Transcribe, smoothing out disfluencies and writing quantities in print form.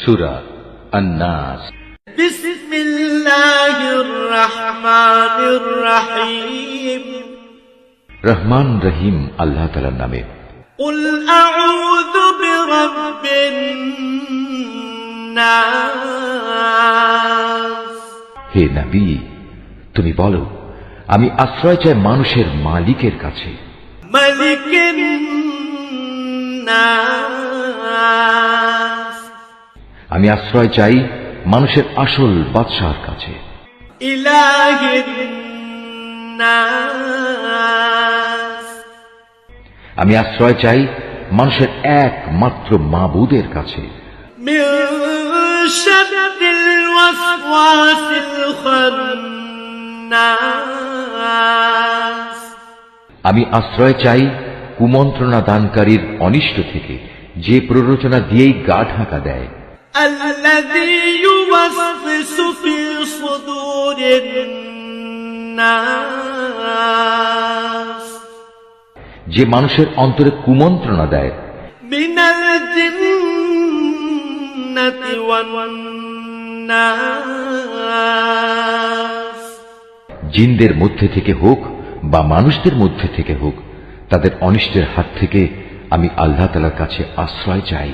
সূরা আন-নাস। বিসমিল্লাহির রহমানির রহিম। রহমান রহিম আল্লাহ তাআলার নামে। কুল আউযু বিরাব্বিন নাস। হে নবী, তুমি বলো, আমি আশ্রয় চাই মানুষের মালিকের কাছে। মালিকিন নাস। আমি আশ্রয় চাই মানুষের আসল বাদশাহর কাছে। ইলাহিন নাস। আমি আশ্রয় চাই মানুষের একমাত্র মাবুদের কাছে। মিন শাররিল ওয়াসওয়াসিল খান্নাস। আমি আশ্রয় চাই কুমন্ত্রণা দানকারীর অনিষ্ট থেকে, যে প্ররোচনা দিয়েই গা ঢাকা দেয়। আল্লাযী ইউওয়াসওয়িসু ফি সুদুরিন নাস। যে মানুষের অন্তরে কুমন্ত্রণা দেয়। মিনাল জিন্নাতি ওয়ান নাস। জিনদের মধ্যে থেকে হোক বা মানুষদের মধ্যে থেকে হোক, তাদের অনিষ্টের হাত থেকে আমি আল্লাহ তাআলার কাছে আশ্রয় চাই।